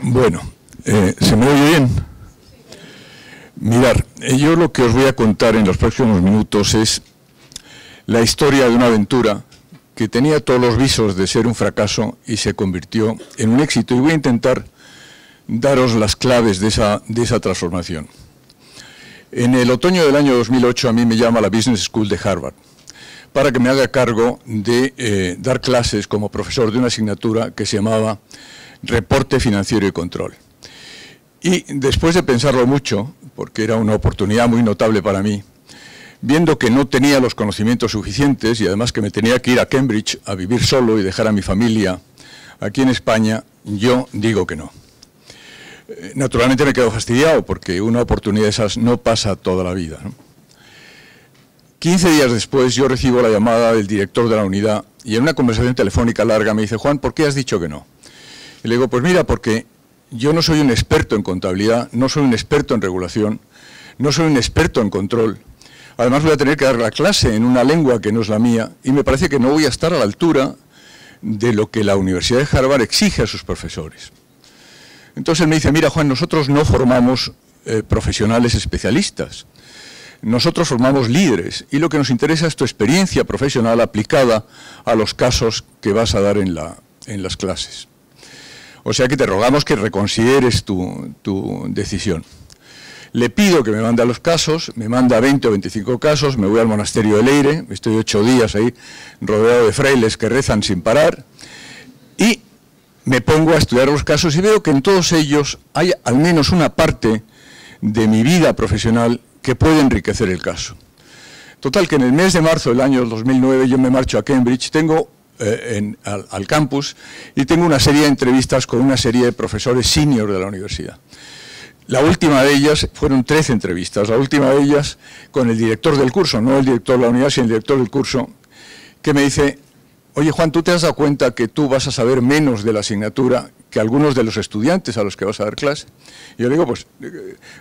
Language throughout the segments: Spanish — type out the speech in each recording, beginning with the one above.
Bueno, ¿se me oye bien? Mirad, yo lo que os voy a contar en los próximos minutos es la historia de una aventura que tenía todos los visos de ser un fracaso y se convirtió en un éxito. Y voy a intentar daros las claves de esa transformación. En el otoño del año 2008 a mí me llama la Business School de Harvard para que me haga cargo de dar clases como profesor de una asignatura que se llamaba Reporte Financiero y Control. Y después de pensarlo mucho, porque era una oportunidad muy notable para mí, viendo que no tenía los conocimientos suficientes y además que me tenía que ir a Cambridge a vivir solo y dejar a mi familia aquí en España, yo digo que no. Naturalmente me quedo fastidiado porque una oportunidad de esas no pasa toda la vida, ¿no? 15 días después yo recibo la llamada del director de la unidad y en una conversación telefónica larga me dice: Juan, ¿por qué has dicho que no? Y le digo: pues mira, porque yo no soy un experto en contabilidad, no soy un experto en regulación, no soy un experto en control. Además voy a tener que dar la clase en una lengua que no es la mía y me parece que no voy a estar a la altura de lo que la Universidad de Harvard exige a sus profesores. Entonces él me dice: mira, Juan, nosotros no formamos profesionales especialistas, nosotros formamos líderes y lo que nos interesa es tu experiencia profesional aplicada a los casos que vas a dar en las clases. O sea que te rogamos que reconsideres tu decisión. Le pido que me mande a los casos, me manda 20 o 25 casos, me voy al monasterio de Leire, estoy 8 días ahí rodeado de frailes que rezan sin parar y me pongo a estudiar los casos y veo que en todos ellos hay al menos una parte de mi vida profesional que puede enriquecer el caso. Total, que en el mes de marzo del año 2009 yo me marcho a Cambridge, tengo al campus y tengo una serie de entrevistas con una serie de profesores senior de la universidad. La última de ellas fueron 13 entrevistas, la última de ellas con el director del curso, no el director de la unidad, sino el director del curso, que me dice: oye, Juan, ¿tú te has dado cuenta que tú vas a saber menos de la asignatura que algunos de los estudiantes a los que vas a dar clase? Y yo le digo: pues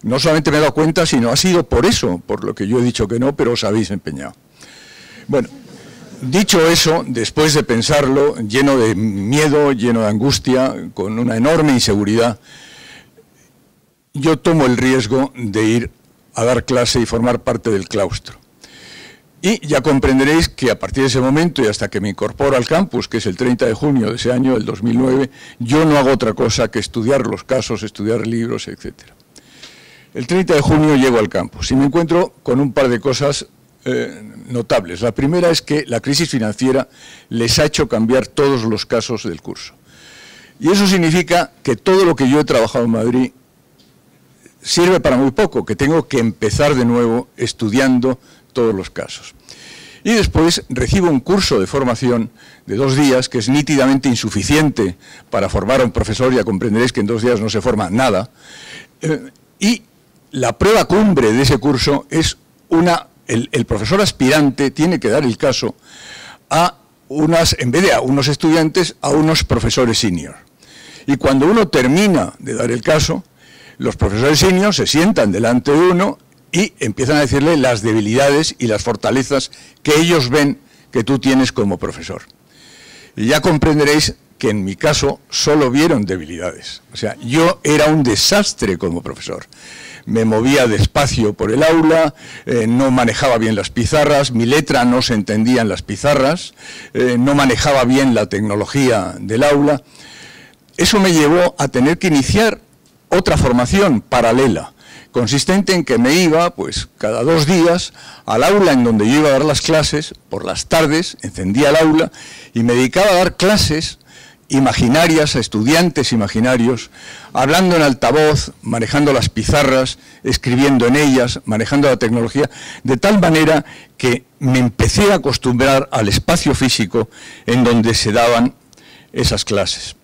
no solamente me he dado cuenta, sino ha sido por eso, por lo que yo he dicho que no, pero os habéis empeñado. Bueno, dicho eso, después de pensarlo, lleno de miedo, lleno de angustia, con una enorme inseguridad, yo tomo el riesgo de ir a dar clase y formar parte del claustro. Y ya comprenderéis que a partir de ese momento y hasta que me incorporo al campus, que es el 30 de junio de ese año, del 2009, yo no hago otra cosa que estudiar los casos, estudiar libros, etc. El 30 de junio llego al campus y me encuentro con un par de cosas notables. La primera es que la crisis financiera les ha hecho cambiar todos los casos del curso. Y eso significa que todo lo que yo he trabajado en Madrid sirve para muy poco, que tengo que empezar de nuevo estudiando todos los casos. Y después recibo un curso de formación de 2 días, que es nítidamente insuficiente para formar a un profesor, ya comprenderéis que en 2 días no se forma nada, y la prueba cumbre de ese curso es el profesor aspirante tiene que dar el caso en vez de a unos estudiantes, a unos profesores senior. Y cuando uno termina de dar el caso, los profesores senior se sientan delante de uno y empiezan a decirle las debilidades y las fortalezas que ellos ven que tú tienes como profesor. Y ya comprenderéis que en mi caso solo vieron debilidades. O sea, yo era un desastre como profesor. Me movía despacio por el aula, no manejaba bien las pizarras, mi letra no se entendía en las pizarras, no manejaba bien la tecnología del aula. Eso me llevó a tener que iniciar otra formación paralela, consistente en que me iba, pues, cada 2 días al aula en donde yo iba a dar las clases, por las tardes, encendía el aula y me dedicaba a dar clases imaginarias a estudiantes imaginarios, hablando en altavoz, manejando las pizarras, escribiendo en ellas, manejando la tecnología, de tal manera que me empecé a acostumbrar al espacio físico en donde se daban esas clases.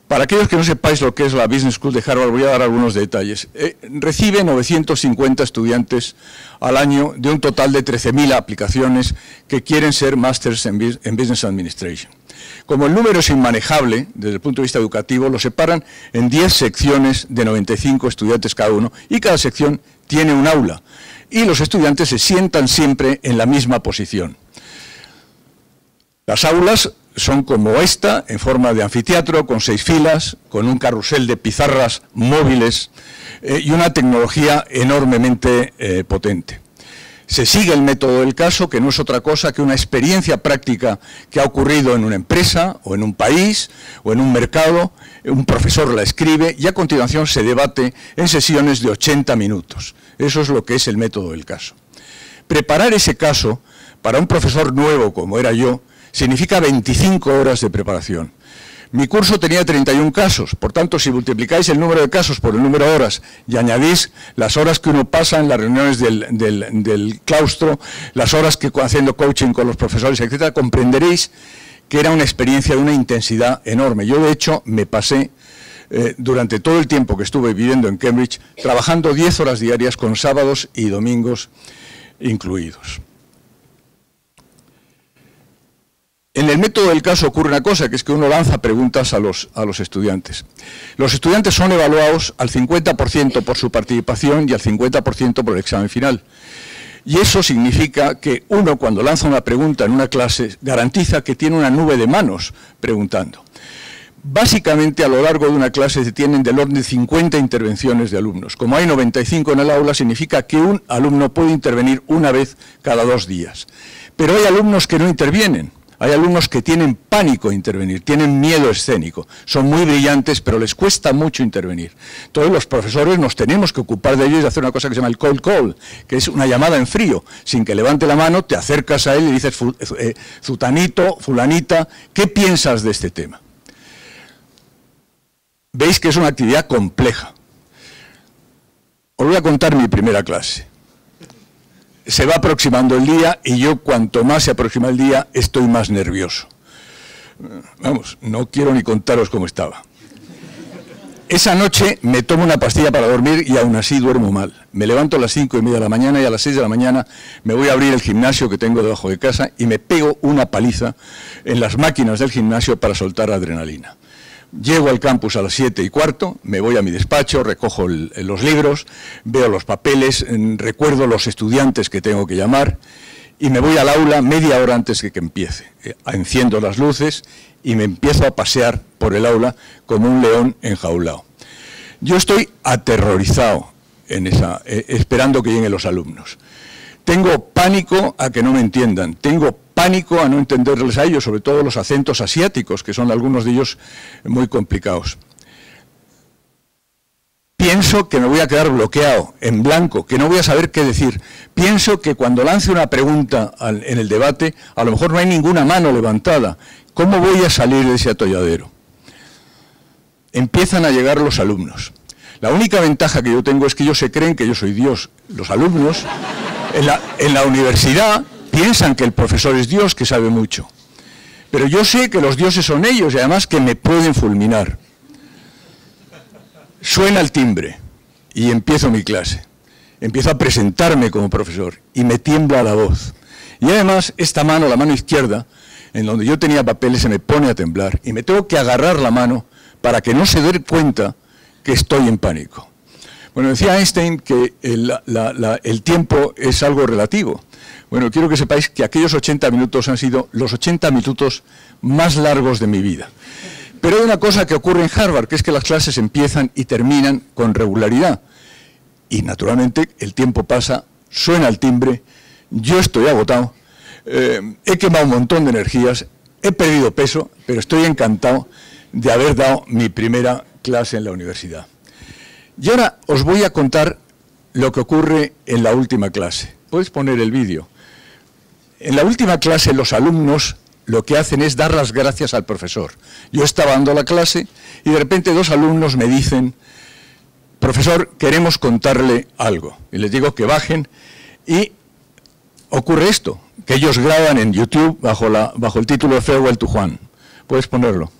Para aquellos que no sepáis lo que es la Business School de Harvard, voy a dar algunos detalles. Recibe 950 estudiantes al año de un total de 13.000 aplicaciones que quieren ser Masters en Business Administration. Como el número es inmanejable desde el punto de vista educativo, lo separan en 10 secciones de 95 estudiantes cada uno y cada sección tiene un aula. Y los estudiantes se sientan siempre en la misma posición. Las aulas son como esta, en forma de anfiteatro, con 6 filas, con un carrusel de pizarras móviles y una tecnología enormemente potente. Se sigue el método del caso, que no es otra cosa que una experiencia práctica que ha ocurrido en una empresa, o en un país, o en un mercado. Un profesor la escribe y a continuación se debate en sesiones de 80 minutos. Eso es lo que es el método del caso. Preparar ese caso para un profesor nuevo, como era yo, significa 25 horas de preparación. Mi curso tenía 31 casos, por tanto, si multiplicáis el número de casos por el número de horas y añadís las horas que uno pasa en las reuniones del claustro, las horas que haciendo coaching con los profesores, etcétera, comprenderéis que era una experiencia de una intensidad enorme. Yo, de hecho, me pasé durante todo el tiempo que estuve viviendo en Cambridge, trabajando 10 horas diarias con sábados y domingos incluidos. En el método del caso ocurre una cosa, que es que uno lanza preguntas a los estudiantes. Los estudiantes son evaluados al 50% por su participación y al 50% por el examen final. Y eso significa que uno, cuando lanza una pregunta en una clase, garantiza que tiene una nube de manos preguntando. Básicamente, a lo largo de una clase se tienen del orden de 50 intervenciones de alumnos. Como hay 95 en el aula, significa que un alumno puede intervenir una vez cada 2 días. Pero hay alumnos que no intervienen. Hay alumnos que tienen pánico a intervenir, tienen miedo escénico, son muy brillantes, pero les cuesta mucho intervenir. Todos los profesores nos tenemos que ocupar de ellos y hacer una cosa que se llama el cold call, que es una llamada en frío. Sin que levante la mano, te acercas a él y dices, zutanito, fulanita, ¿qué piensas de este tema? Veis que es una actividad compleja. Os voy a contar mi primera clase. Se va aproximando el día y yo, cuanto más se aproxima el día, estoy más nervioso. Vamos, no quiero ni contaros cómo estaba. Esa noche me tomo una pastilla para dormir y aún así duermo mal. Me levanto a las 5:30 de la mañana y a las 6 de la mañana me voy a abrir el gimnasio que tengo debajo de casa y me pego una paliza en las máquinas del gimnasio para soltar adrenalina. Llego al campus a las 7:15, me voy a mi despacho, recojo los libros, veo los papeles, recuerdo los estudiantes que tengo que llamar y me voy al aula media hora antes de que empiece. Enciendo las luces y me empiezo a pasear por el aula como un león enjaulado. Yo estoy aterrorizado esperando que lleguen los alumnos. Tengo pánico a que no me entiendan, tengo pánico a no entenderles a ellos, sobre todo los acentos asiáticos, que son algunos de ellos muy complicados. Pienso que me voy a quedar bloqueado, en blanco, que no voy a saber qué decir. Pienso que cuando lance una pregunta en el debate, a lo mejor no hay ninguna mano levantada. ¿Cómo voy a salir de ese atolladero? Empiezan a llegar los alumnos. La única ventaja que yo tengo es que ellos se creen que yo soy Dios. Los alumnos en la universidad piensan que el profesor es Dios, que sabe mucho. Pero yo sé que los dioses son ellos y además que me pueden fulminar. Suena el timbre y empiezo mi clase. Empiezo a presentarme como profesor y me tiembla la voz. Y además esta mano, la mano izquierda, en donde yo tenía papeles, se me pone a temblar y me tengo que agarrar la mano para que no se dé cuenta que estoy en pánico. Bueno, decía Einstein que el tiempo es algo relativo. Bueno, quiero que sepáis que aquellos 80 minutos han sido los 80 minutos más largos de mi vida. Pero hay una cosa que ocurre en Harvard, que es que las clases empiezan y terminan con regularidad. Y naturalmente el tiempo pasa, suena el timbre, yo estoy agotado, he quemado un montón de energías, he perdido peso, pero estoy encantado de haber dado mi primera clase en la universidad. Y ahora os voy a contar lo que ocurre en la última clase. ¿Puedes poner el vídeo? En la última clase los alumnos lo que hacen es dar las gracias al profesor. Yo estaba dando la clase y de repente 2 alumnos me dicen, profesor, queremos contarle algo. Y les digo que bajen y ocurre esto, que ellos graban en YouTube bajo el título de Farewell to Juan. ¿Puedes ponerlo?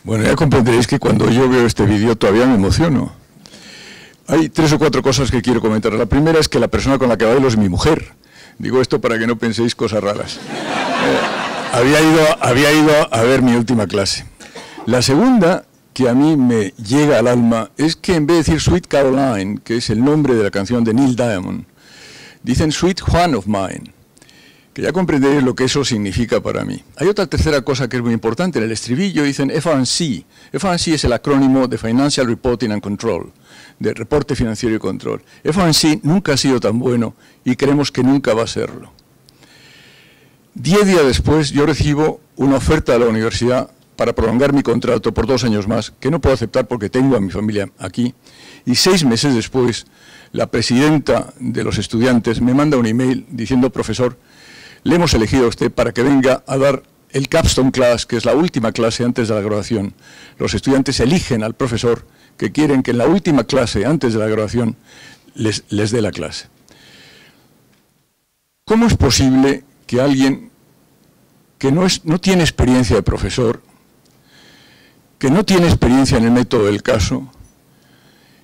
Bueno, ya comprenderéis que cuando yo veo este vídeo todavía me emociono. Hay 3 o 4 cosas que quiero comentar. La primera es que la persona con la que bailo es mi mujer. Digo esto para que no penséis cosas raras. Había ido a ver mi última clase. La segunda, que a mí me llega al alma, es que en vez de decir Sweet Caroline, que es el nombre de la canción de Neil Diamond, dicen Sweet Juan of Mine, que ya comprenderéis lo que eso significa para mí. Hay otra tercera cosa que es muy importante. En el estribillo dicen FRC. FRC es el acrónimo de Financial Reporting and Control, de reporte financiero y control. FRC nunca ha sido tan bueno y creemos que nunca va a serlo. 10 días después yo recibo una oferta de la universidad para prolongar mi contrato por 2 años más, que no puedo aceptar porque tengo a mi familia aquí. Y 6 meses después, la presidenta de los estudiantes me manda un email diciendo, profesor, le hemos elegido a usted para que venga a dar el Capstone Class, que es la última clase antes de la graduación. Los estudiantes eligen al profesor que quieren que en la última clase antes de la graduación les dé la clase. ¿Cómo es posible que alguien que no tiene experiencia de profesor, que no tiene experiencia en el método del caso,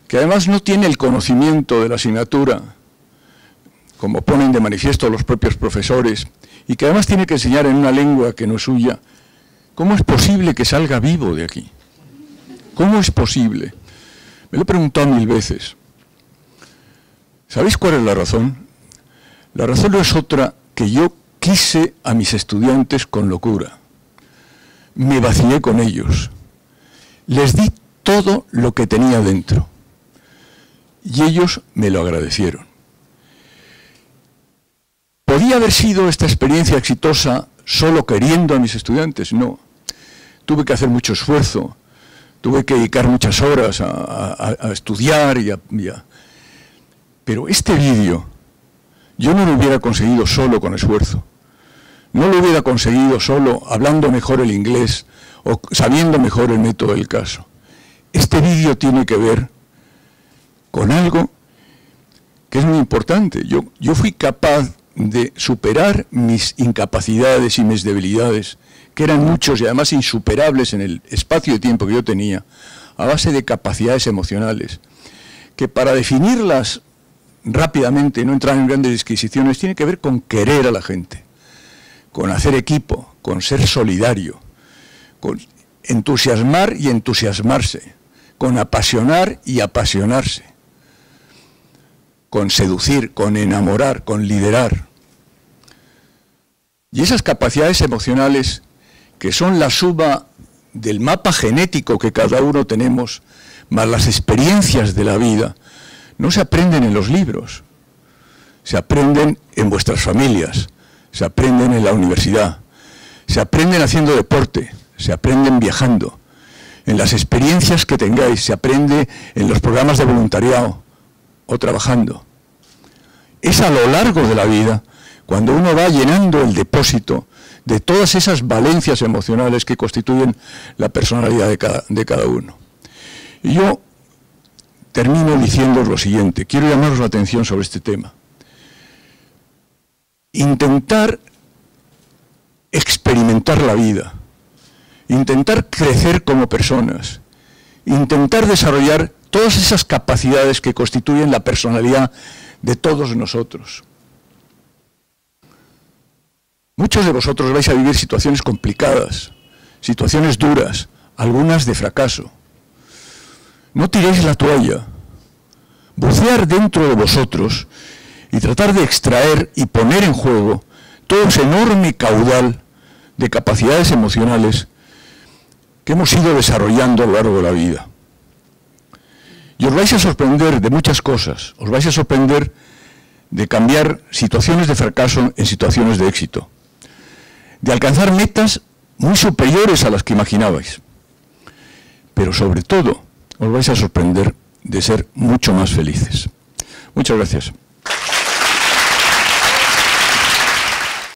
que además no tiene el conocimiento de la asignatura, como ponen de manifiesto los propios profesores, y que además tiene que enseñar en una lengua que no es suya, ¿cómo es posible que salga vivo de aquí? ¿Cómo es posible? Me lo he preguntado 1000 veces. ¿Sabéis cuál es la razón? La razón no es otra que yo quise a mis estudiantes con locura. Me vacié con ellos. Les di todo lo que tenía dentro. Y ellos me lo agradecieron. ¿Podía haber sido esta experiencia exitosa solo queriendo a mis estudiantes? No. Tuve que hacer mucho esfuerzo, tuve que dedicar muchas horas a estudiar Pero este vídeo yo no lo hubiera conseguido solo con esfuerzo. No lo hubiera conseguido solo hablando mejor el inglés o sabiendo mejor el método del caso. Este vídeo tiene que ver con algo que es muy importante. Yo fui capaz de superar mis incapacidades y mis debilidades, que eran muchos y además insuperables en el espacio de tiempo que yo tenía, a base de capacidades emocionales, que para definirlas rápidamente, no entrar en grandes disquisiciones, tiene que ver con querer a la gente, con hacer equipo, con ser solidario, con entusiasmar y entusiasmarse, con apasionar y apasionarse, con seducir, con enamorar, con liderar. Y esas capacidades emocionales, que son la suma del mapa genético que cada uno tenemos, más las experiencias de la vida, no se aprenden en los libros, se aprenden en vuestras familias, se aprenden en la universidad, se aprenden haciendo deporte, se aprenden viajando, en las experiencias que tengáis, se aprende en los programas de voluntariado o trabajando. Es a lo largo de la vida cuando uno va llenando el depósito de todas esas valencias emocionales que constituyen la personalidad de cada uno. Y yo termino diciéndoos lo siguiente, quiero llamaros la atención sobre este tema. Intentar experimentar la vida, intentar crecer como personas, intentar desarrollar todas esas capacidades que constituyen la personalidad de todos nosotros. Muchos de vosotros vais a vivir situaciones complicadas, situaciones duras, algunas de fracaso. No tiréis la toalla. Bucear dentro de vosotros y tratar de extraer y poner en juego todo ese enorme caudal de capacidades emocionales que hemos ido desarrollando a lo largo de la vida. Y os vais a sorprender de muchas cosas, os vais a sorprender de cambiar situaciones de fracaso en situaciones de éxito, de alcanzar metas muy superiores a las que imaginabais, pero sobre todo os vais a sorprender de ser mucho más felices. Muchas gracias.